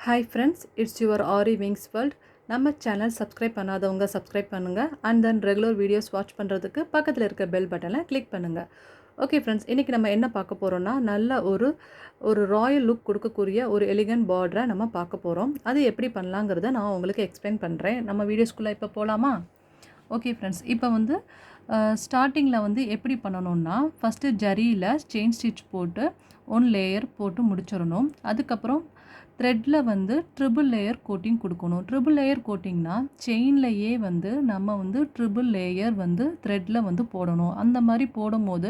Hi friends, it's your Aariwingsworld. நம்ம channel subscribe பண்ணாதவங்க subscribe பண்ணுங்கள் and then regular videos watch பண்ணுறதுக்கு பக்கத்தில் இருக்க பெல் பட்டனை கிளிக் பண்ணுங்கள். ஓகே ஃப்ரெண்ட்ஸ், இன்றைக்கி நம்ம என்ன பார்க்க போகிறோன்னா நல்ல ஒரு ராயல் லுக் கொடுக்கக்கூடிய ஒரு எலிகன்ட் பார்டரை நம்ம பார்க்க போகிறோம். அது எப்படி பண்ணலாங்கிறத நான் உங்களுக்கு எக்ஸ்பிளைன் பண்ணுறேன். நம்ம வீடியோஸ்குள்ளே இப்போ போகலாமா? ஓகே ஃப்ரெண்ட்ஸ், இப்போ ஸ்டார்டிங்கில் எப்படி பண்ணணுன்னா ஃபஸ்ட்டு ஜரியில் செயின் ஸ்டிச் போட்டு 1 லேயர் போட்டு முடிச்சிடணும். அதுக்கப்புறம் த்ரெட்டில் ட்ரிபிள் லேயர் கோட்டிங் கொடுக்கணும். ட்ரிபிள் லேயர் கோட்டிங்னா செயின்லையே நம்ம ட்ரிபிள் லேயர் த்ரெட்டில் போடணும். அந்த மாதிரி போடும்போது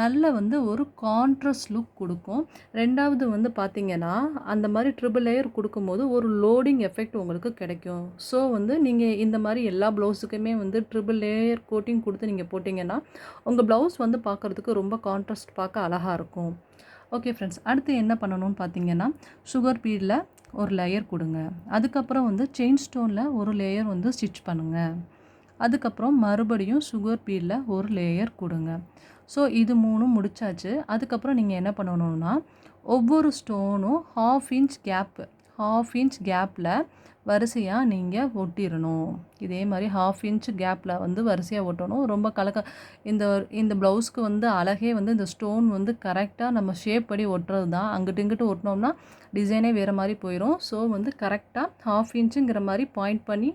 நல்ல ஒரு கான்ட்ராஸ்ட் லுக் கொடுக்கும். ரெண்டாவது பார்த்திங்கன்னா அந்த மாதிரி ட்ரிபிள் லேயர் கொடுக்கும்போது ஒரு லோடிங் எஃபெக்ட் உங்களுக்கு கிடைக்கும். ஸோ நீங்கள் இந்த மாதிரி எல்லா ப்ளவுஸுக்குமே ட்ரிபிள் லேயர் கோட்டிங் கொடுத்து நீங்கள் போட்டிங்கன்னா உங்கள் ப்ளவுஸ் பார்க்குறதுக்கு ரொம்ப கான்ட்ராஸ்ட் பார்க்க அழகாக இருக்கும். ஓகே ஃப்ரெண்ட்ஸ், அடுத்து என்ன பண்ணணும்னு பார்த்தீங்கன்னா சுகர் பீடில் ஒரு லேயர் கொடுங்க. அதுக்கப்புறம் செயின் ஸ்டோனில் ஒரு லேயர் ஸ்டிச் பண்ணுங்கள். அதுக்கப்புறம் மறுபடியும் சுகர் பீடில் ஒரு லேயர் கொடுங்க. ஸோ இது 3 முடிச்சாச்சு. அதுக்கப்புறம் நீங்கள் என்ன பண்ணணும்னா ஒவ்வொரு ஸ்டோனும் ஹாஃப் இன்ச் கேப்பில் வரிசையாக நீங்கள் ஒட்டிடணும். இதே மாதிரி ஹாஃப் இன்ச் கேப்பில் வரிசையாக ஒட்டணும். ரொம்ப இந்த ப்ளவுஸ்க்கு அழகே இந்த ஸ்டோன் கரெக்டாக நம்ம ஷேப் படி ஒட்டுறது தான். அங்கிட்டு இங்கிட்டு ஒட்டினோம்னா டிசைனே வேறு மாதிரி போயிடும். ஸோ கரெக்டாக ஹாஃப் இன்ச்சுங்கிற மாதிரி பாயிண்ட் பண்ணி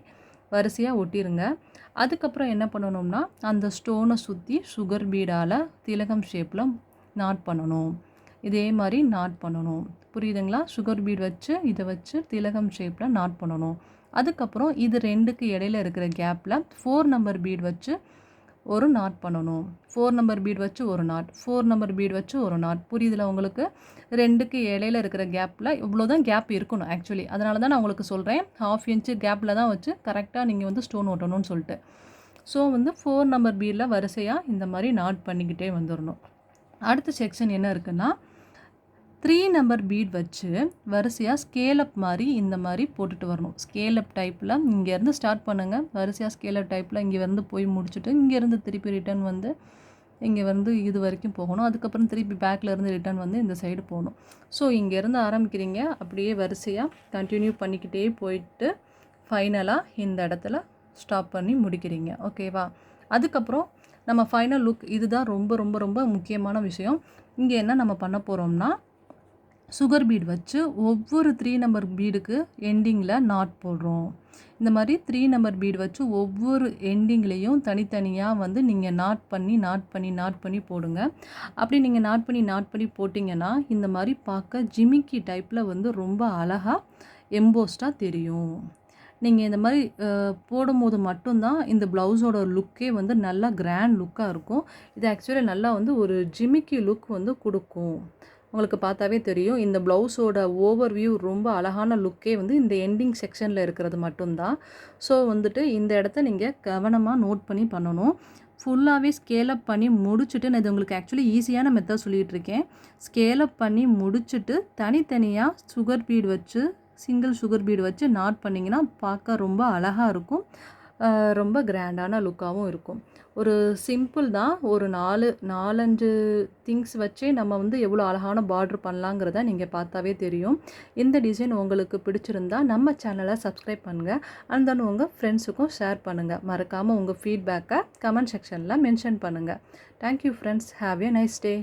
வரிசையாக ஒட்டிடுங்க. அதுக்கப்புறம் என்ன பண்ணணும்னா அந்த ஸ்டோனை சுற்றி சுகர் பீடால் திலகம் ஷேப்பில் நாட் பண்ணணும். இதே மாதிரி நாட் பண்ணணும். புரியுதுங்களா? சுகர் பீட் வச்சு இதை வச்சு திலகம் ஷேப்பில் நாட் பண்ணணும். அதுக்கப்புறம் இது ரெண்டுக்கு இடையில இருக்கிற கேப்பில் 4 நம்பர் பீட் வச்சு ஒரு நாட் பண்ணணும். 4 நம்பர் பீட் வச்சு ஒரு நாட், 4 நம்பர் பீட் வச்சு ஒரு நாட். புரியுதுல உங்களுக்கு? ரெண்டுக்கு இடையில இருக்கிற கேப்பில் இவ்வளோதான் கேப் இருக்கணும் ஆக்சுவலி. அதனால தான் நான் உங்களுக்கு சொல்கிறேன் ஹாஃப் இன்ச்சு கேப்பில் தான் வச்சு கரெக்டாக நீங்கள் ஸ்டோன் ஓட்டணும்னு சொல்லிட்டு. ஸோ 4 நம்பர் பீடில் வரிசையாக இந்த மாதிரி நாட் பண்ணிக்கிட்டே வந்துடணும். அடுத்த செக்ஷன் என்ன இருக்குன்னா 3 நம்பர் பீட் வச்சு வரிசையாக ஸ்கேலப் மாதிரி இந்த மாதிரி போட்டுட்டு வரணும். ஸ்கேலப் டைப்பில் இங்கேருந்து ஸ்டார்ட் பண்ணுங்கள். வரிசையாக ஸ்கேலப் டைப்பில் இங்கே போய் முடிச்சுட்டு இங்கேருந்து திருப்பி ரிட்டன் இங்கே இது வரைக்கும் போகணும். அதுக்கப்புறம் திருப்பி பேக்கில் இருந்து ரிட்டன் இந்த சைடு போகணும். ஸோ இங்கேருந்து ஆரம்பிக்கிறீங்க, அப்படியே வரிசையாக கண்டினியூ பண்ணிக்கிட்டே போயிட்டு ஃபைனலாக இந்த இடத்துல ஸ்டாப் பண்ணி முடிக்கிறீங்க. ஓகேவா? அதுக்கப்புறம் நம்ம ஃபைனல் லுக் இதுதான் ரொம்ப ரொம்ப ரொம்ப முக்கியமான விஷயம். இங்கே என்ன நம்ம பண்ண போகிறோம்னா சுகர் பீட் வச்சு ஒவ்வொரு 3 நம்பர் பீடுக்கு எண்டிங்கில் நாட் போடுறோம். இந்த மாதிரி 3 நம்பர் பீடு வச்சு ஒவ்வொரு எண்டிங்லேயும் தனித்தனியாக நீங்கள் நாட் பண்ணி போடுங்க. அப்படி நீங்கள் நாட் பண்ணி போட்டிங்கன்னா இந்த மாதிரி பார்க்க ஜிமிக்கி டைப்பில் ரொம்ப அழகாக எம்போஸ்டாக தெரியும். நீங்கள் இந்த மாதிரி போடும்போது மட்டும்தான் இந்த ப்ளவுஸோட லுக்கே நல்லா கிராண்ட் லுக்காக இருக்கும். இது ஆக்சுவலி நல்லா ஒரு ஜிமிக்கி லுக் கொடுக்கும். உங்களுக்கு பார்த்தாவே தெரியும். இந்த ப்ளவுஸோட ஓவர்வியூ ரொம்ப அழகான லுக்கே இந்த எண்டிங் செக்ஷனில் இருக்கிறது மட்டும்தான். ஸோ இந்த இடத்த நீங்கள் கவனமாக நோட் பண்ணி பண்ணணும். ஃபுல்லாகவே ஸ்கேலப் பண்ணி முடிச்சுட்டு நான் இது உங்களுக்கு ஆக்சுவலி ஈஸியான மெத்தட் சொல்லிகிட்ருக்கேன். ஸ்கேலப் பண்ணி முடிச்சுட்டு தனித்தனியாக சுகர் பீட் வச்சு சிங்கிள் சுகர் பீடு வச்சு நாட் பண்ணிங்கன்னா பார்க்க ரொம்ப அழகாக இருக்கும். ரொம்ப கிராண்டான லுக்காகவும் இருக்கும். ஒரு சிம்பிள் தான். ஒரு 4-5 திங்ஸ் வச்சே நம்ம எவ்வளோ அழகான பார்டர் பண்ணலாங்கிறத நீங்கள் பார்த்தாவே தெரியும். இந்த டிசைன் உங்களுக்கு பிடிச்சிருந்தா நம்ம சேனலை சப்ஸ்கிரைப் பண்ணுங்கள். அண்ட் தென் உங்கள் ஃப்ரெண்ட்ஸுக்கும் ஷேர் பண்ணுங்கள். மறக்காமல் உங்கள் ஃபீட்பேக்கை கமெண்ட் செக்ஷனில் மென்ஷன் பண்ணுங்கள். Thank you friends. Have a nice day.